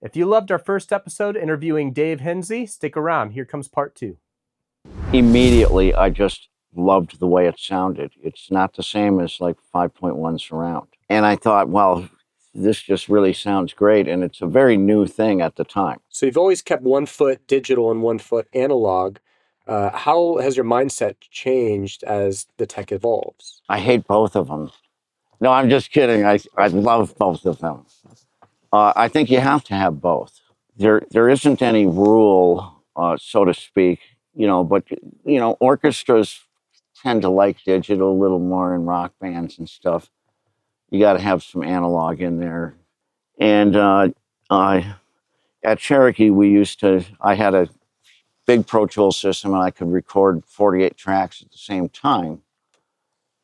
If you loved our first episode interviewing Dave Henszey, stick around. Here comes part 2. Immediately, I just loved the way it sounded. It's not the same as like 5.1 surround. And I thought, well, this just really sounds great. And it's a very new thing at the time. So you've always kept 1 foot digital and 1 foot analog. How has your mindset changed as the tech evolves? I hate both of them. No, I'm just kidding. I love both of them. I think you have to have both. There isn't any rule, so to speak, but, orchestras tend to like digital a little more in rock bands and stuff. You got to have some analog in there. And at Cherokee, I had a big Pro Tools system and I could record 48 tracks at the same time.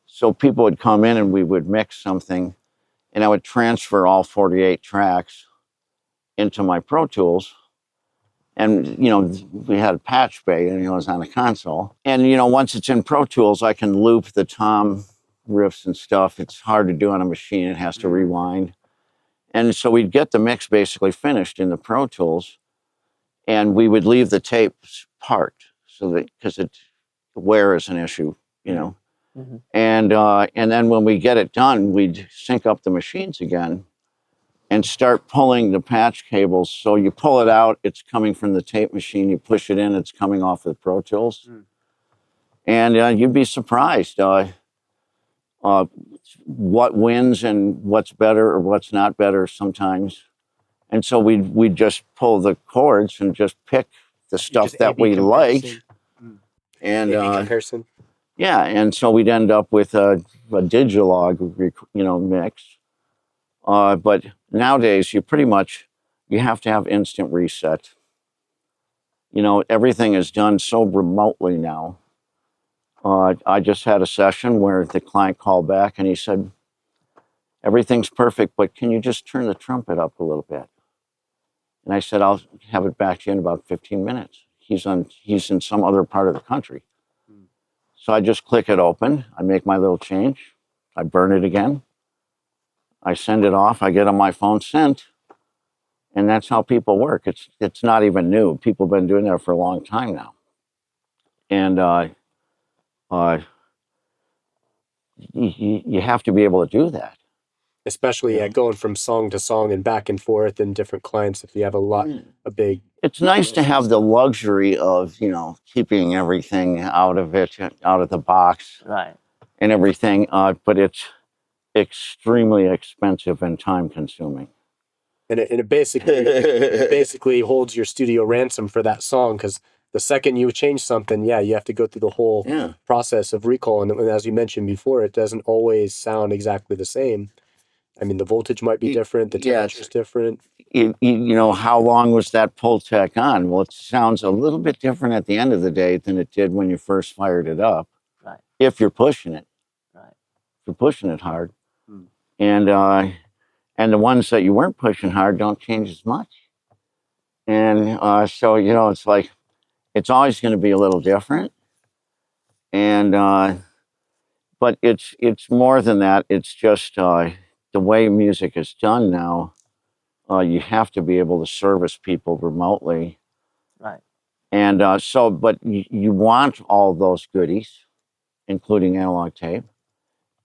So people would come in and we would mix something and I would transfer all 48 tracks into my Pro Tools. And, we had a patch bay and it was on a console. And, once it's in Pro Tools, I can loop the tom riffs and stuff. It's hard to do on a machine. It has to rewind. And so we'd get the mix basically finished in the Pro Tools and we would leave the tapes part so that, because wear is an issue, Mm-hmm. And then when we get it done, we'd sync up the machines again and start pulling the patch cables. So you pull it out, it's coming from the tape machine. You push it in, it's coming off of the Pro Tools. And you'd be surprised what wins and what's better or what's not better sometimes. And so we'd just pull the chords and just pick the stuff that we liked. And comparison. Yeah, and so we'd end up with a digitalog, mix. But nowadays, you have to have instant reset. Everything is done so remotely now. I just had a session where the client called back and he said, everything's perfect, but can you just turn the trumpet up a little bit? And I said, I'll have it back to you in about 15 minutes. He's in some other part of the country. So I just click it open. I make my little change. I burn it again. I send it off. I get on my phone sent. And that's how people work. It's not even new. People have been doing that for a long time now. And you have to be able to do that. Especially going from song to song and back and forth and different clients if you have a big... It's nice to have the luxury of, keeping everything out of the box. Right. And everything, but it's extremely expensive and time consuming. And it basically holds your studio ransom for that song, because the second you change something, you have to go through the whole process of recall. And as you mentioned before, it doesn't always sound exactly the same. I mean, the voltage might be different, the temperature is different. How long was that pull tech on? Well, it sounds a little bit different at the end of the day than it did when you first fired it up. Right. If you're pushing it. Right. If you're pushing it hard. And the ones that you weren't pushing hard don't change as much. And so, it's like, it's always going to be a little different. And, but it's more than that. It's just the way music is done now. You have to be able to service people remotely. Right. And but you want all those goodies, including analog tape.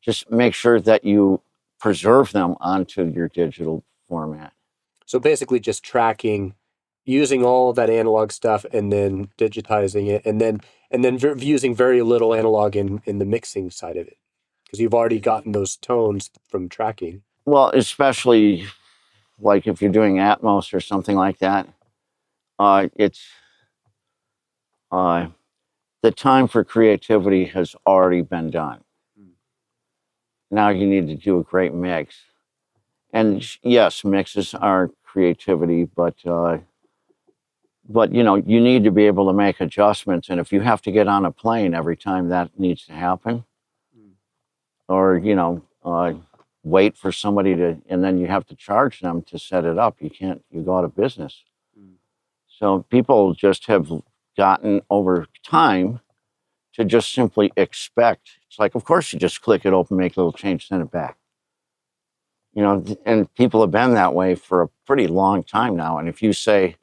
Just make sure that you preserve them onto your digital format. So basically just tracking, using all of that analog stuff and then digitizing it and then using very little analog in the mixing side of it, because you've already gotten those tones from tracking. Well, especially like if you're doing Atmos or something like that, it's the time for creativity has already been done. Now you need to do a great mix. And yes, mixes are creativity, but you need to be able to make adjustments. And if you have to get on a plane every time that needs to happen, or wait for somebody and then you have to charge them to set it up, you go out of business. So people just have gotten over time to just simply expect. It's like, of course you just click it open, make a little change, send it back. and people have been that way for a pretty long time now. And if you say,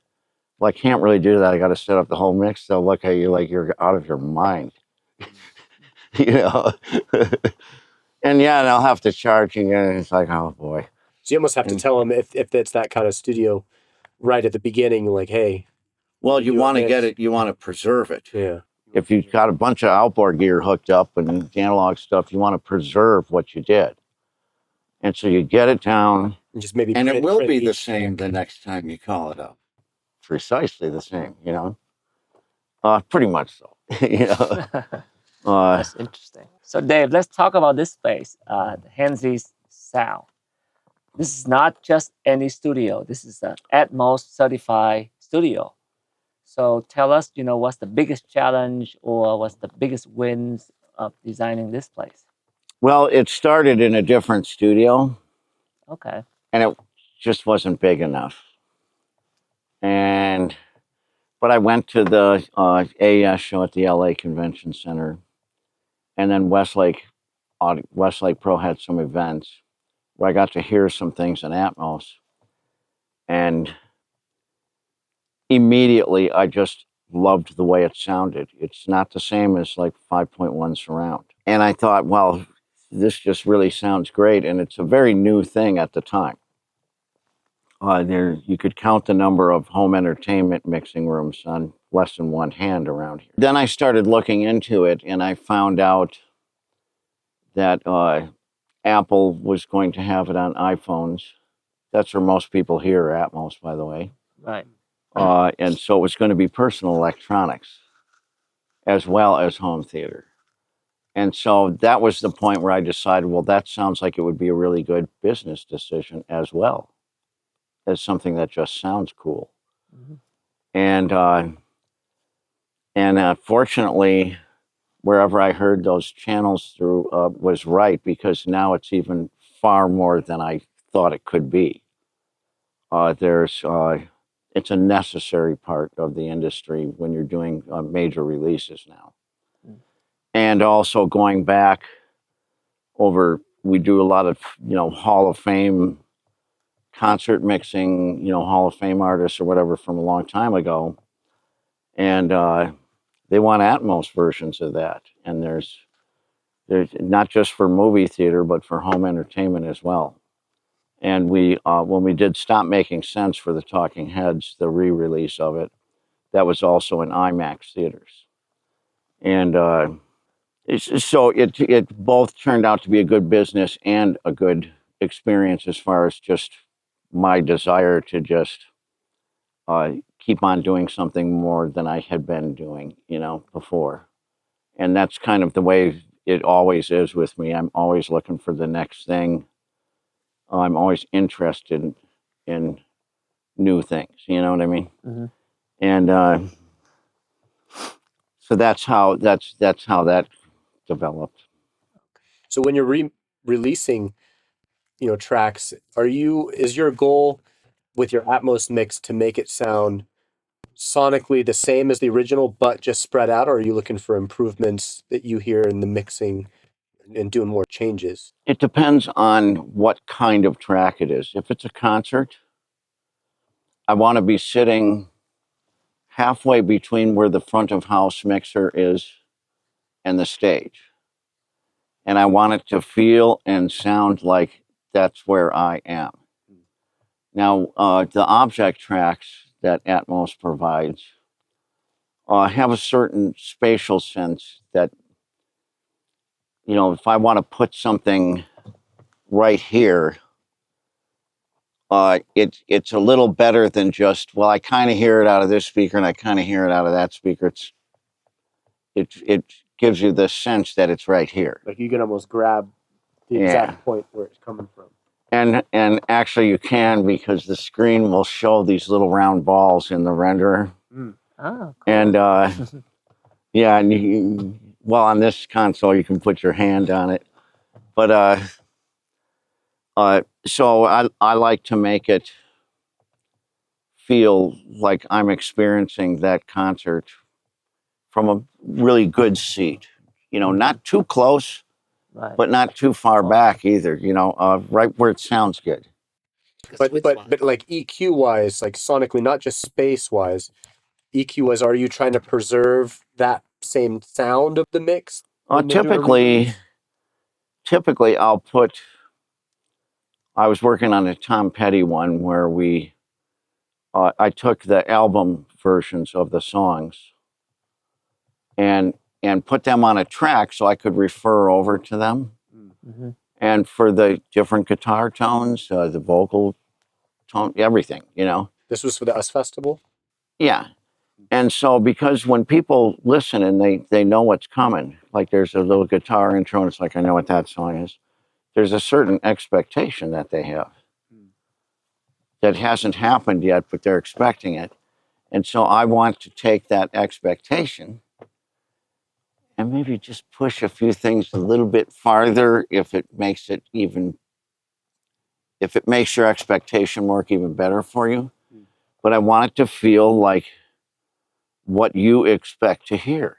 well, I can't really do that, I got to set up the whole mix, they'll look at you like you're out of your mind. And yeah, they'll have to charge you, and it's like, oh boy. So you almost have to tell them if it's that kind of studio right at the beginning, like, hey. Well, you want to get it, you want to preserve it. Yeah. If you've got a bunch of outboard gear hooked up and analog stuff, you want to preserve what you did. And so you get it down. And just maybe and it will be the same the next time you call it up. Precisely the same, pretty much so. That's interesting. So Dave, let's talk about this space, the Henszey's Sound. This is not just any studio. This is an Atmos certified studio. So tell us, what's the biggest challenge or what's the biggest wins of designing this place? Well, it started in a different studio. Okay. And it just wasn't big enough. But I went to the AES show at the LA Convention Center. And then Westlake Pro had some events where I got to hear some things in Atmos. And immediately I just loved the way it sounded. It's not the same as like 5.1 surround. And I thought, well, this just really sounds great. And it's a very new thing at the time. You could count the number of home entertainment mixing rooms on less than one hand around here. Then I started looking into it, and I found out that Apple was going to have it on iPhones. That's where most people hear Atmos, by the way. Right. And so it was going to be personal electronics as well as home theater. And so that was the point where I decided, well, that sounds like it would be a really good business decision as well as something that just sounds cool. Mm-hmm. And fortunately, wherever I heard those channels through was right, because now it's even far more than I thought it could be. It's a necessary part of the industry when you're doing major releases now. Mm. And also going back we do a lot of, Hall of Fame concert mixing, Hall of Fame artists or whatever from a long time ago. And they want Atmos versions of that. And there's not just for movie theater, but for home entertainment as well. And when we did Stop Making Sense for the Talking Heads, the re-release of it, that was also in IMAX theaters. And so it both turned out to be a good business and a good experience as far as just my desire to just keep on doing something more than I had been doing, before. And that's kind of the way it always is with me. I'm always looking for the next thing. I'm always interested in new things, you know what I mean? Mm-hmm. And so that's how that developed. So when you're releasing, tracks, is your goal with your Atmos mix to make it sound sonically the same as the original, but just spread out, or are you looking for improvements that you hear in the mixing and doing more changes? It depends on what kind of track it is. If it's a concert, I want to be sitting halfway between where the front of house mixer is and the stage. And I want it to feel and sound like that's where I am. Now, the object tracks that Atmos provides have a certain spatial sense that, if I want to put something right here, it's a little better than just, well, I kind of hear it out of this speaker and I kind of hear it out of that speaker. It gives you the sense that it's right here. Like you can almost grab the exact point where it's coming from. And actually you can, because the screen will show these little round balls in the renderer. Mm. Oh, cool. And yeah, and on this console you can put your hand on it. But so I like to make it feel like I'm experiencing that concert from a really good seat. Not too close, Right. but not too far back either. You know, right where it sounds good. But like EQ wise, like sonically, not just space wise, EQ wise, are you trying to preserve that same sound of the mix? when you're doing a remix? Typically, I was working on a Tom Petty one where I took the album versions of the songs and put them on a track so I could refer over to them. Mm-hmm. And for the different guitar tones, the vocal tone, everything, you know. This was for the US Festival? Yeah. And so because when people listen and they know what's coming, like there's a little guitar intro and it's like, I know what that song is. There's a certain expectation that they have that hasn't happened yet, but they're expecting it. And so I want to take that expectation and maybe just push a few things a little bit farther if it makes your expectation work even better for you. But I want it to feel like what you expect to hear.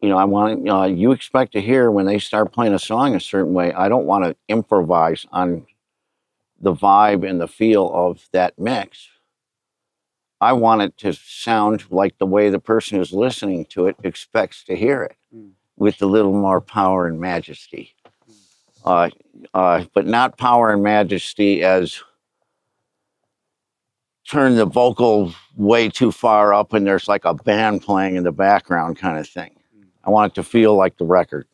You know, I want you expect to hear when they start playing a song a certain way. I don't want to improvise on the vibe and the feel of that mix. I want it to sound like the way the person who's listening to it expects to hear it, with a little more power and majesty. But not power and majesty as turn the vocal way too far up and there's like a band playing in the background kind of thing. I want it to feel like the record.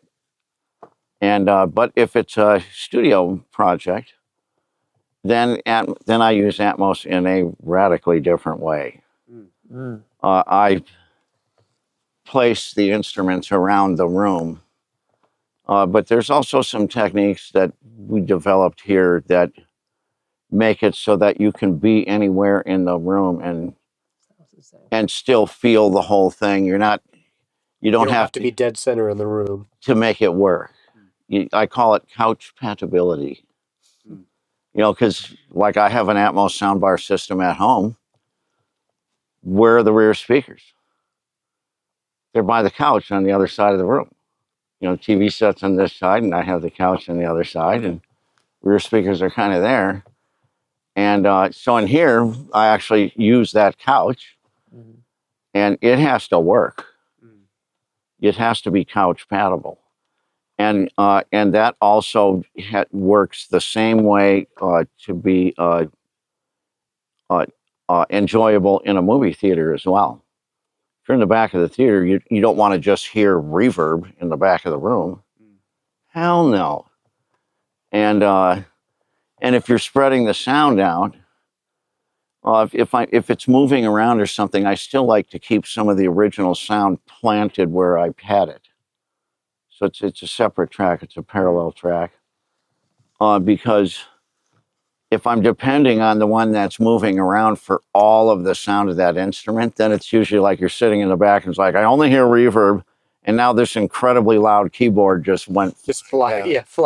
And but if it's a studio project, then I use Atmos in a radically different way. I place the instruments around the room, but there's also some techniques that we developed here that make it so that you can be anywhere in the room and still feel the whole thing. You don't have to be dead center in the room to make it work. I call it couch compatibility. You know, because like I have an Atmos soundbar system at home. Where are the rear speakers? They're by the couch on the other side of the room. You know, TV set's on this side, and I have the couch on the other side, and rear speakers are kind of there. And so in here, I actually use that couch, and it has to work. It has to be couch compatible. And that also works the same way to be enjoyable in a movie theater as well. If you're in the back of the theater, you don't want to just hear reverb in the back of the room. Hell no. And if you're spreading the sound out, if it's moving around or something, I still like to keep some of the original sound planted where I had it. So it's a separate track. It's a parallel track. Because if I'm depending on the one that's moving around for all of the sound of that instrument, then it's usually like you're sitting in the back and it's like, I only hear reverb. And now this incredibly loud keyboard just fly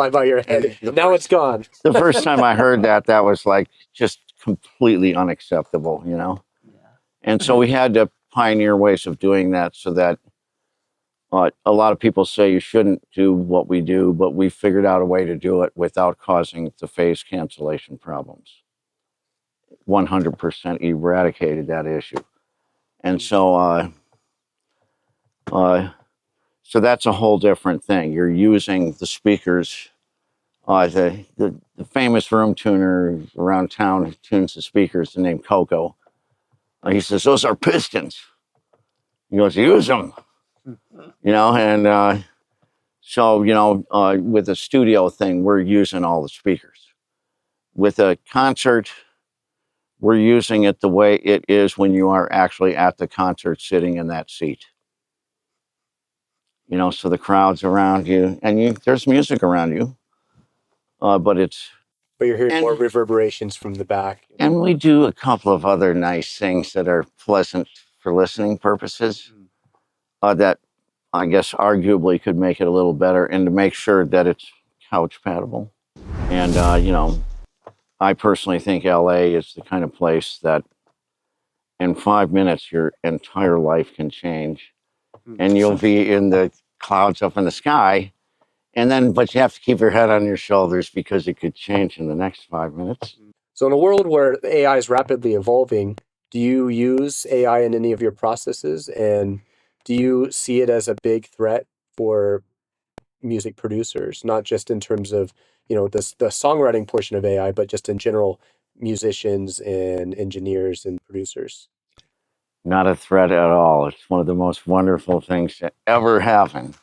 by your head. Now it's gone. The first time I heard that was like just completely unacceptable, you know? Yeah. And so we had to pioneer ways of doing that so that a lot of people say you shouldn't do what we do, but we figured out a way to do it without causing the phase cancellation problems. 100% eradicated that issue. And so, so that's a whole different thing. You're using the speakers. The famous room tuner around town who tunes the speakers, named Coco. He says, those are pistons. He goes, use them. You know, and so, you know, with the studio thing, we're using all the speakers. With a concert, we're using it the way it is when you are actually at the concert sitting in that seat. You know, so the crowd's around you and there's music around you, but you're hearing more reverberations from the back. And we do a couple of other nice things that are pleasant for listening purposes that I guess arguably could make it a little better and to make sure that it's couch compatible. And, you know, I personally think LA is the kind of place that in 5 minutes, your entire life can change. And you'll be in the clouds up in the sky And then, but you have to keep your head on your shoulders because it could change in the next 5 minutes. So in a world where AI is rapidly evolving, do you use AI in any of your processes? And do you see it as a big threat for music producers, not just in terms of, the songwriting portion of AI, but just in general, musicians and engineers and producers? Not a threat at all. It's one of the most wonderful things to ever happen.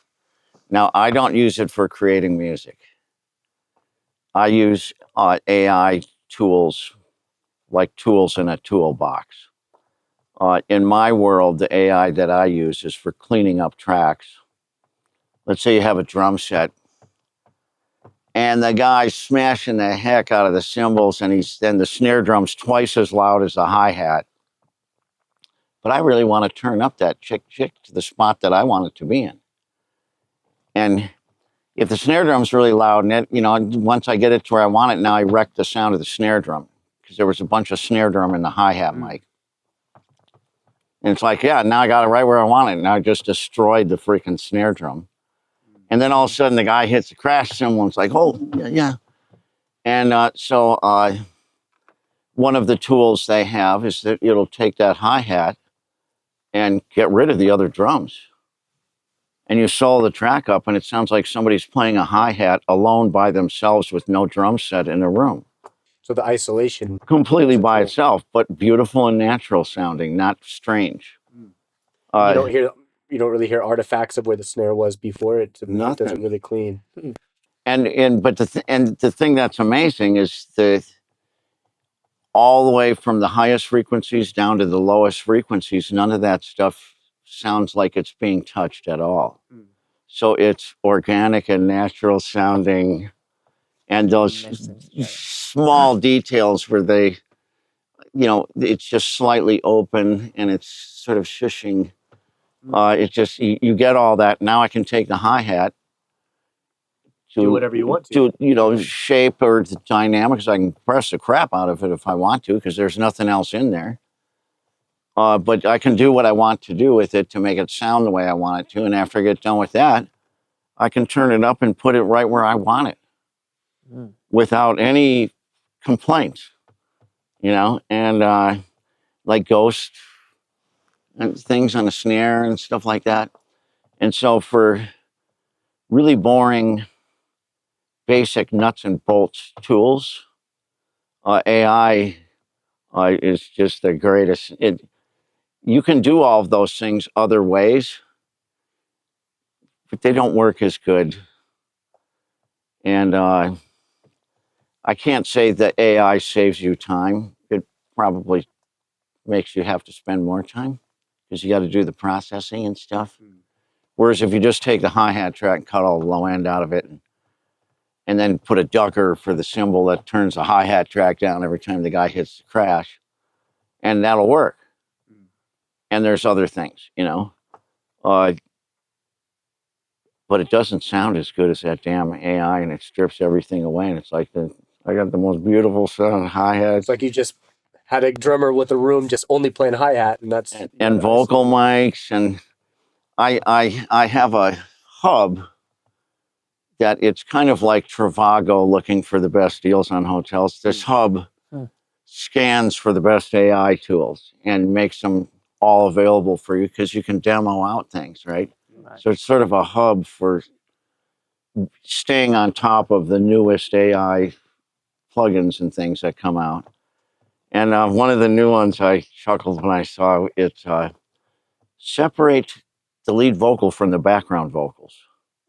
Now, I don't use it for creating music. I use AI tools, like tools in a toolbox. In my world, the AI that I use is for cleaning up tracks. Let's say you have a drum set and the guy's smashing the heck out of the cymbals and the snare drum's twice as loud as the hi-hat. But I really want to turn up that chick to the spot that I want it to be in. And if the snare drum's really loud, and once I get it to where I want it, now I wreck the sound of the snare drum because there was a bunch of snare drum in the hi-hat mic. And it's like, yeah, now I got it right where I want it. Now I just destroyed the freaking snare drum. And then all of a sudden the guy hits the crash cymbal and it's like, oh, yeah. And so one of the tools they have is that it'll take that hi-hat and get rid of the other drums. And you solo the track up and it sounds like somebody's playing a hi-hat alone by themselves with no drum set in a room. So the isolation. Completely by itself, but beautiful and natural sounding, not strange. You don't really hear artifacts of where the snare was before it. It doesn't really clean. But the thing that's amazing is all the way from the highest frequencies down to the lowest frequencies, none of that stuff sounds like it's being touched at all. So it's organic and natural sounding, and those small details where they, it's just slightly open and it's sort of shushing. It's just, you get all that. Now I can take the hi-hat, do whatever you want to. Shape or the dynamics. I can press the crap out of it if I want to, because there's nothing else in there. But I can do what I want to do with it to make it sound the way I want it to. And after I get done with that, I can turn it up and put it right where I want it without any complaints, and like ghost and things on a snare and stuff like that. And so for really boring, basic nuts and bolts tools, AI is just the greatest. You can do all of those things other ways, but they don't work as good. And I can't say that AI saves you time. It probably makes you have to spend more time because you got to do the processing and stuff. Whereas if you just take the hi-hat track and cut all the low end out of it and then put a ducker for the cymbal that turns the hi-hat track down every time the guy hits the crash, and that'll work. And there's other things, but it doesn't sound as good as that damn AI, and it strips everything away. And it's like I got the most beautiful sound hi-hat. It's like you just had a drummer with a room just only playing hi-hat, and that's and vocal mics, and I have a hub that it's kind of like Trivago looking for the best deals on hotels. This hub scans for the best AI tools and makes them all available for you because you can demo out things, right? So it's sort of a hub for staying on top of the newest AI plugins and things that come out. And one of the new ones I chuckled when I saw it, separate the lead vocal from the background vocals.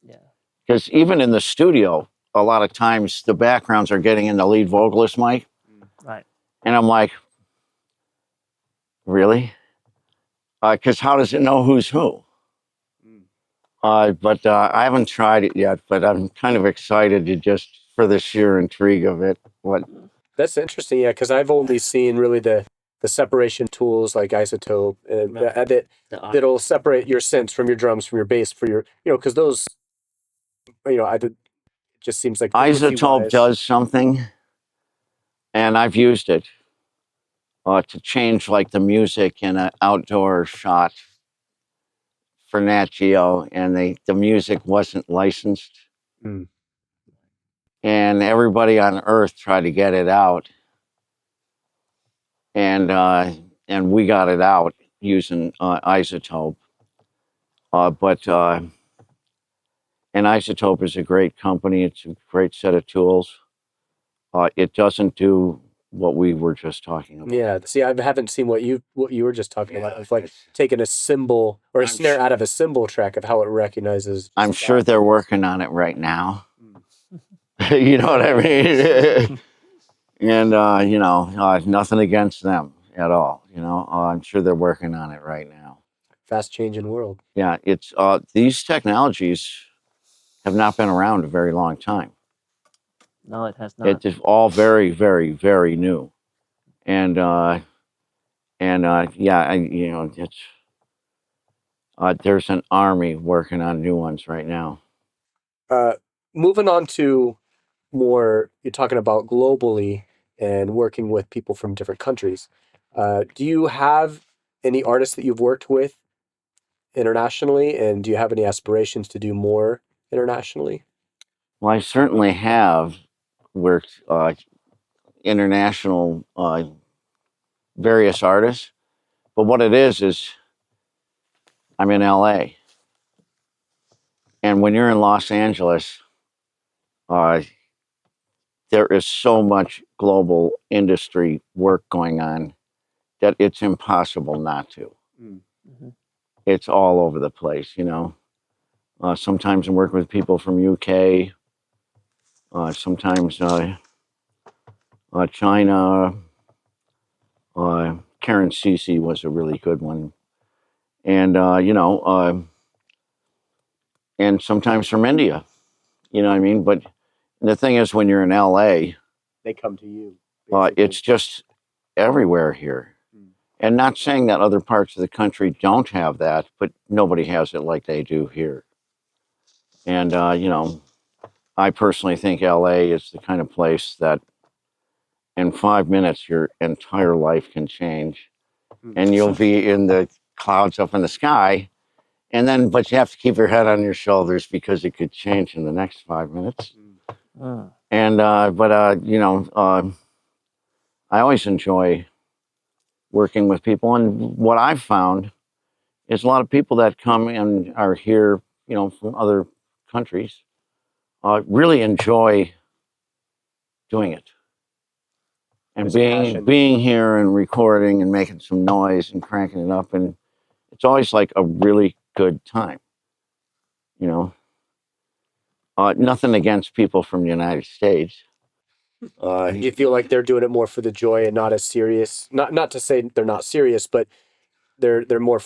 Yeah. Because even in the studio, a lot of times the backgrounds are getting in the lead vocalist mic. Right. And I'm like, really? Because how does it know who's who? But I haven't tried it yet, but I'm kind of excited for the sheer intrigue of it. That's interesting, yeah, because I've only seen really the separation tools like Isotope that'll separate your synths from your drums, from your bass, for your, because those, it just seems like Isotope does something, and I've used it to change like the music in an outdoor shot for Nat Geo, and the music wasn't licensed. Mm. And everybody on Earth tried to get it out, and we got it out using isotope. But an isotope is a great company. It's a great set of tools. It doesn't do what we were just talking about. Yeah. See, I haven't seen what you were just talking about. It's like taking a cymbal or a snare out of a cymbal track of how it recognizes. I'm sure they're working on it right now. You know what I mean? And nothing against them at all. I'm sure they're working on it right now. Fast changing world. Yeah, it's these technologies have not been around a very long time. No, it has not. It's all very, very, very new, and it's there's an army working on new ones right now. Moving on to more, you're talking about globally and working with people from different countries. Do you have any artists that you've worked with internationally, and do you have any aspirations to do more internationally? Well, I certainly have worked international various artists, but what it is I'm in LA, and when you're in Los Angeles, there is so much global industry work going on that it's impossible not to. Mm-hmm. It's all over the place, sometimes I'm working with people from UK, sometimes China. Karen Cece was a really good one, and and sometimes from India. You know what I mean? But the thing is, when you're in LA, They come to you. it's just everywhere here. And not saying that other parts of the country don't have that, but nobody has it like they do here. And, I personally think LA is the kind of place that in 5 minutes, your entire life can change. And you'll be in the clouds up in the sky. But you have to keep your head on your shoulders because it could change in the next 5 minutes. And, I always enjoy working with people. And what I've found is a lot of people that come and are here, from other countries, really enjoy doing it. And being here and recording and making some noise and cranking it up. And it's always like a really good time, Nothing against people from the United States. Do you feel like they're doing it more for the joy and not as serious? Not to say they're not serious, but they're more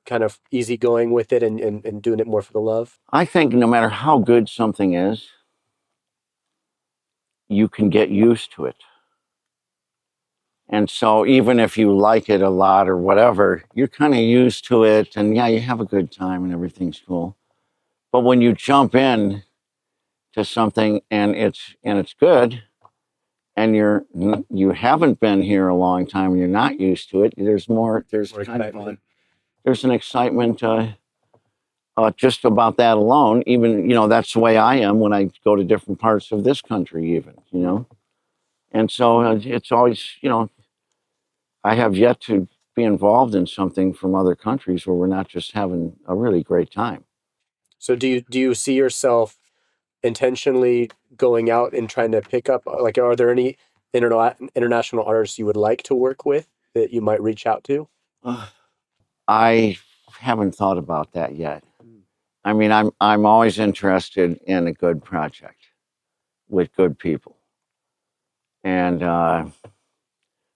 kind of easygoing with it and doing it more for the love. I think no matter how good something is, you can get used to it. And so even if you like it a lot or whatever, you're kind of used to it, and yeah, you have a good time and everything's cool. But when you jump in to something and it's good, and you haven't been here a long time and you're not used to it, there's an excitement just about that alone. Even that's the way I am when I go to different parts of this country, even. And so it's always I have yet to be involved in something from other countries where we're not just having a really great time. So do you see yourself intentionally going out and trying to pick up, like, are there any international artists you would like to work with that you might reach out to? I haven't thought about that yet. I mean, I'm always interested in a good project with good people, and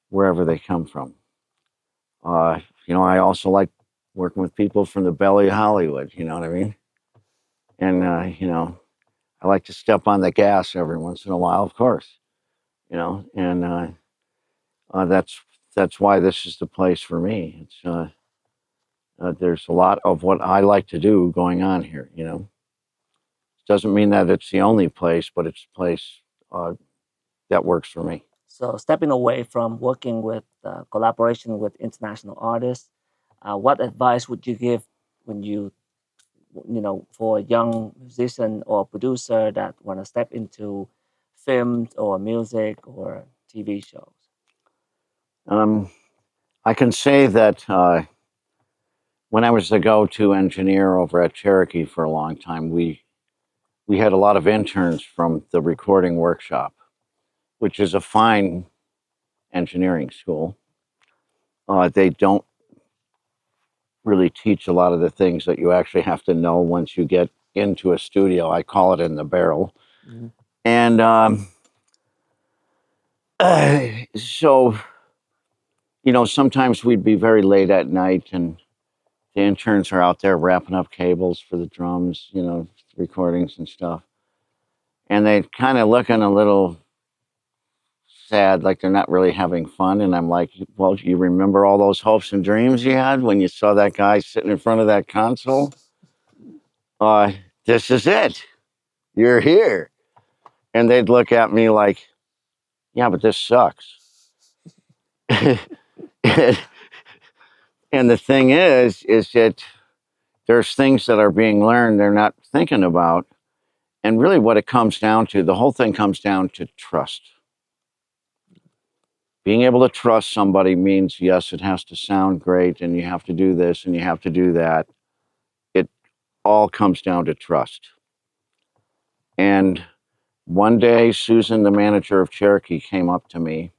wherever they come from. I also like working with people from the belly of Hollywood. You know what I mean? And I like to step on the gas every once in a while, of course. And that's why this is the place for me. It's there's a lot of what I like to do going on here. Doesn't mean that it's the only place, but it's a place that works for me. So stepping away from working with collaboration with international artists, what advice would you give when you for a young musician or producer that want to step into films or music or TV shows? I can say that when I was the go-to engineer over at Cherokee for a long time, we had a lot of interns from the recording workshop, which is a fine engineering school. They don't really teach a lot of the things that you actually have to know once you get into a studio. I call it in the barrel. Mm-hmm. And so, sometimes we'd be very late at night and the interns are out there wrapping up cables for the drums, recordings and stuff. And they kind of looking a little sad, like they're not really having fun. And I'm like, well, you remember all those hopes and dreams you had when you saw that guy sitting in front of that console? This is it. You're here. And they'd look at me like, yeah, but this sucks. and the thing is that there's things that are being learned they're not thinking about. And really what it comes down to, the whole thing comes down to trust. Being able to trust somebody means, yes, it has to sound great and you have to do this and you have to do that. It all comes down to trust. And one day, Susan, the manager of Cherokee, came up to me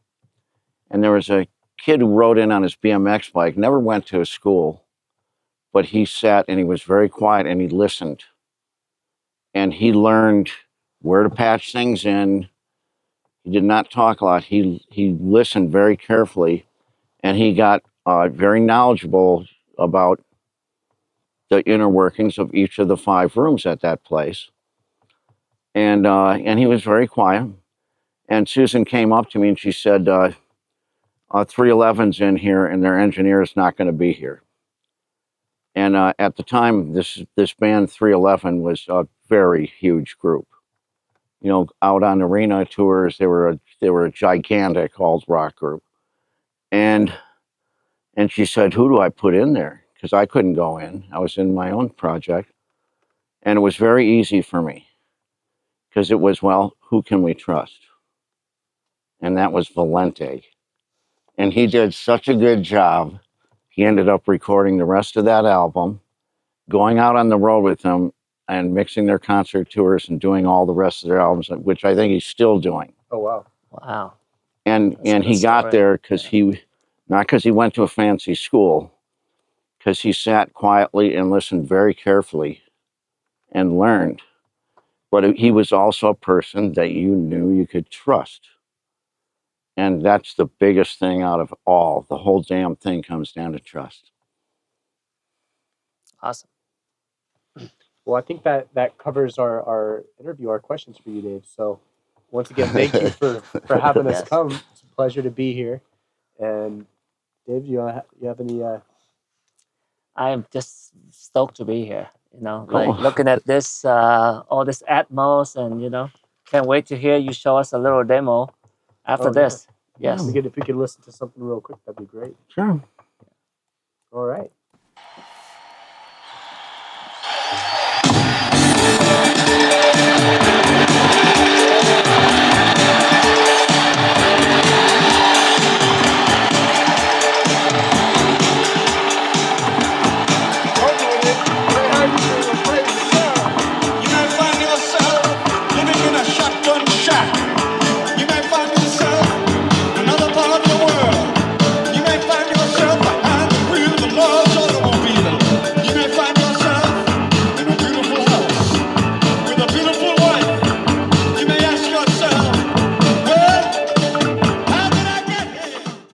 and there was a kid who rode in on his BMX bike, never went to a school, but he sat and he was very quiet and he listened. And he learned where to patch things in. He did not talk a lot. He listened very carefully, and he got very knowledgeable about the inner workings of each of the 5 rooms at that place. And he was very quiet. And Susan came up to me and she said, 311's in here, and their engineer is not going to be here. And at the time, this band 311 was a very huge group. Out on arena tours, they were a gigantic alt rock group. And she said, who do I put in there? Because I couldn't go in. I was in my own project. And it was very easy for me. Because it was, well, who can we trust? And that was Valente. And he did such a good job. He ended up recording the rest of that album, going out on the road with them and mixing their concert tours and doing all the rest of their albums, which I think he's still doing. Oh, wow. Wow. And he got there because not because he went to a fancy school, because he sat quietly and listened very carefully and learned. But he was also a person that you knew you could trust. And that's the biggest thing out of all. The whole damn thing comes down to trust. Awesome. Well, I think that covers our interview, our questions for you, Dave. So once again, thank you for having us come. It's a pleasure to be here. And Dave, you have any? I am just stoked to be here. Like looking at this, all this Atmos, and can't wait to hear you show us a little demo after this. Yeah. Yes. If we could listen to something real quick, that'd be great. Sure. All right.